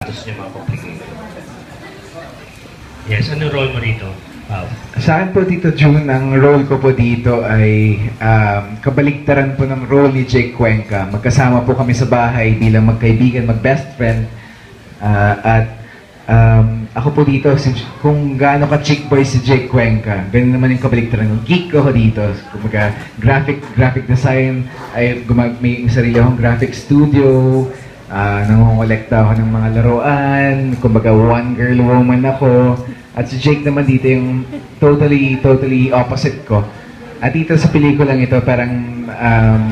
Tapos niya mga complicated. Yes, ano role mo dito? Wow. Sa akin po dito, June, ang role ko po dito ay kabaligtaran po ng role ni Jake Cuenca. Magkasama po kami sa bahay bilang magkaibigan, mag-best friend. Ako po dito, kung gaano ka-chick boy si Jake Cuenca, ganun naman yung kabaligtaran ng geek ko dito. Kumbaga, graphic design, may sarili akong graphic studio, nangongolekta ako ng mga laruan, kumbaga one girl woman ako. At si Jake naman dito yung totally opposite ko. At dito sa pelikulang ito, parang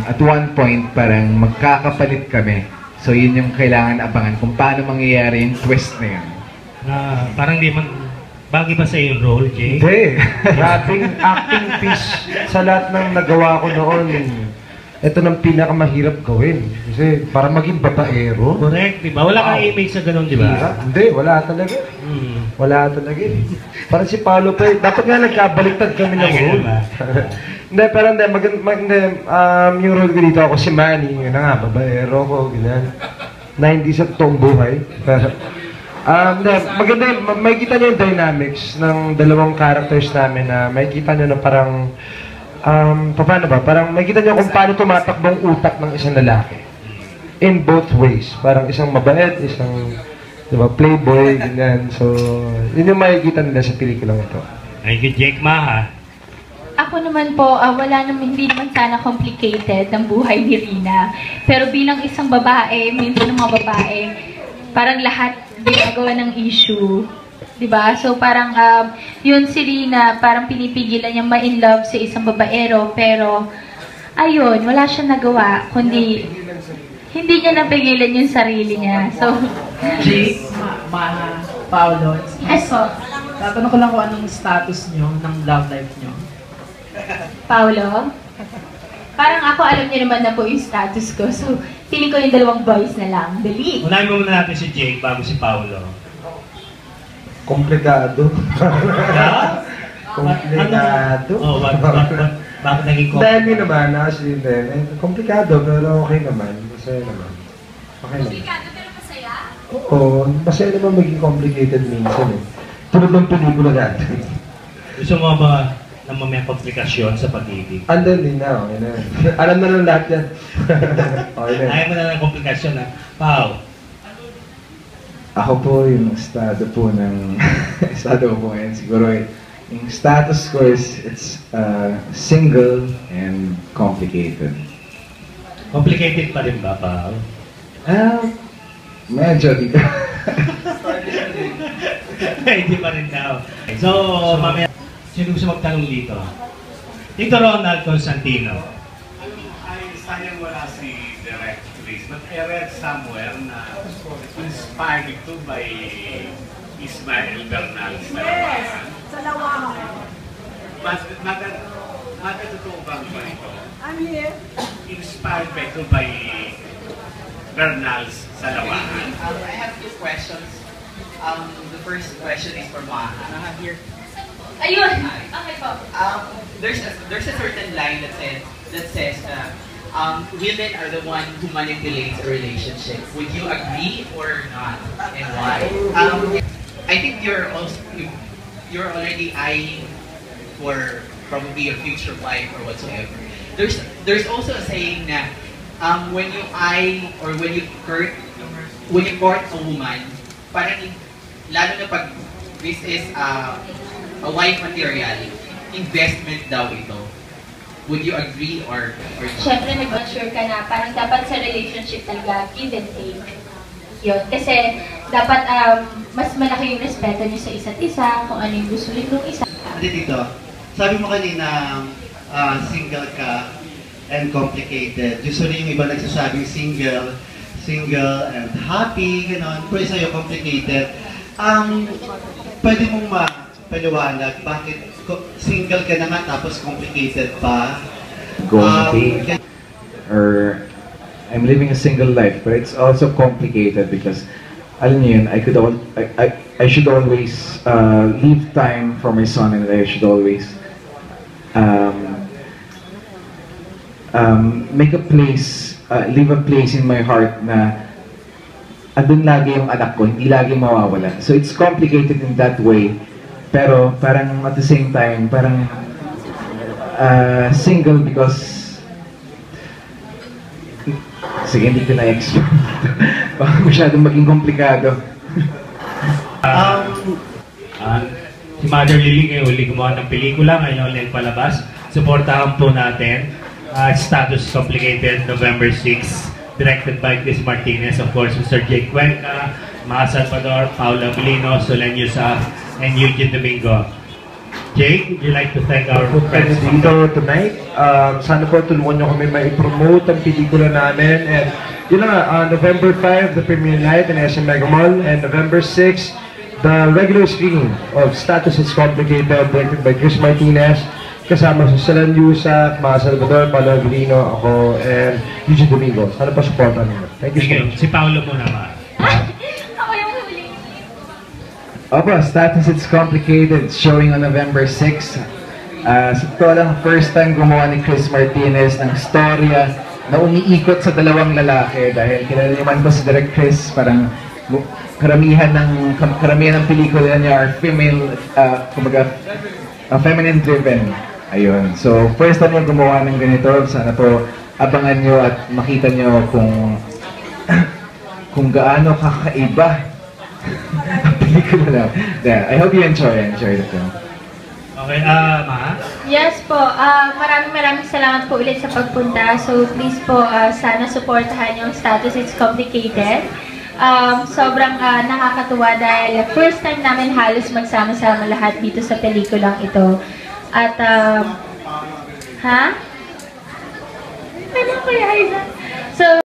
at one point, parang magkakapalit kami. So yun yung kailangan abangan kung paano mangyayari yung twist na yun. Parang di man, bagay ba sa yung role, Jake? Hindi. Grabing acting piece sa lahat ng nagawa ko noon. Ito nang pinakamahirap gawin. Kasi para maging babaero. Correct, di ba? Wala kang image sa ganun, di ba? Hindi, wala talaga. Wala talaga. Parang si Paolo pa, dapat nga nagkabaliktad kami ng role. Hindi, pero hindi, yung role ko dito ako si Manny, yun na nga, babaero ko, ganyan. Na hindi sa toong buhay. Pero, maganda, makikita nyo yung dynamics ng dalawang characters namin na makikita nyo na parang paano ba? Parang makikita nyo kung paano tumatakbong utak ng isang lalaki. In both ways. Parang isang mabait, isang diba, playboy, ganyan. So, yun yung makikita nila sa pelikulang ito. Thank you, Jake Maha. Ako naman po, hindi naman sana complicated ang buhay ni Rina. Pero bilang isang babae, minsan ng mga babae, parang lahat ginagawa ng issue. Diba? So parang yun si Rina, parang pinipigilan niya ma-in love sa isang babaero, pero ayun, wala siyang nagawa, kundi hindi niya napigilan yung sarili niya. So, Jake, Paolo, yes po. tatanong ko lang kung anong status nyo ng love life nyo. Paolo, parang ako alam niyo naman na po yung status ko, so feeling ko yung dalawang boys na lang. Dali! Unahin mo muna natin si Jake bago si Paolo. Komplikado. Komplikado. Oh, bakit naging komplikado? Dahil naman, actually, komplikado, pero okay naman. Masaya naman. Okay naman. Komplikado pero masaya? Oo, masaya naman maging complicated minsan eh. Tulad ng pelikula natin. Gusto mo ba na may komplikasyon sa pag-ibig? Andan din na, okay na. Alam na lang lahat yan. Okay na. Ayaw mo na ng komplikasyon na, Pao. Ako po yung estado po ng estado ko po ngayon siguro yung status ko is it's single and complicated. Complicated pa rin ba, Pao? Medyo dito. Hindi pa rin daw. So, mamaya, sino gusto magtanong dito? Dito Ronald Constantino. Ay, sayang wala si Direct Chris, but I read somewhere na inspired ito by Ismael Bernal sa Lawahan. Sa Lawahan. Totoo bang ba ito? I'm here. Inspired ba ito by Bernal sa Lawahan? I have two questions. The first question is for Maha. Here. Ayun! Okay po. There's a certain line that says women are the one who manipulates a relationship. Would you agree or not, and why? I think you're already eyeing for probably a future wife or whatsoever. There's also a saying na when you eye or when you court a woman, parang lalo na pag this is a wife material, investment daw ito. Would you agree or not? Siyempre, nag-assure ka na parang dapat sa relationship talaga give and take. Yun. Kasi dapat mas malaki yung respeto nyo sa isa't isa, kung ano yung gusto rin ng isa. Dito, sabi mo kanina single ka and complicated. Usually yung iba nagsasabing single and happy, gano'n. Pero sa'yo complicated. Pwede mong paliwanag bakit single ka na nga tapos complicated pa? Or I'm living a single life, but it's also complicated because alam niyo yun, I should always leave time for my son, and I should always make a place, leave a place in my heart na andun lagi yung anak ko, hindi lagi mawawala. So it's complicated in that way. Pero parang at the same time, parang single because sige, hindi ko na-explain. Baka masyadong maging komplikado. Si Mother Lily ngayon uli gumawa ng pelikula, ngayon ulit palabas. Supportahan po natin. Status Complicated, November 6. Directed by Chris Martinez, of course, Mr. Jake Cuenca, Maa Salvador, Paula Molino, Solen Yusaf, and Eugene Domingo. Jake, would you like to thank our friends dito tonight? Sana po tulungan nyo kami ma-promote ang pelikula namin. And yun na nga, November 5, the premiere night in SM Mega Mall. And November 6, the regular screening of Status is Complicated, directed by Chris Martinez. Kasama sa Solen Yusaf, Maa Salvador, Paolo Avelino, ako, and Eugene Domingo. Sana pa supportan nyo. Thank you so much. Si Paolo muna ba? Ako yung huli. Opo, Status It's Complicated, showing on November 6. Sa totoo lang, first time gumawa ni Chris Martinez ng storya na umiikot sa dalawang lalaki dahil kilala naman ko si Direk Chris, parang karamihan ng pelikula niya are female, kumbaga, feminine driven. Ayun. So, first time yung gumawa ng ganito, sana po abangan nyo at makita nyo kung gaano kakaiba ang pelikula lang. Yeah, I hope you enjoy the film. Okay, Ma? Yes po, maraming salamat po ulit sa pagpunta. So please po, sana supportahan yung Status It's Complicated. Sobrang nakakatuwa dahil first time namin halos magsama-sama lahat dito sa pelikulang ito. At, ha? Ano kaya, Aiza? So,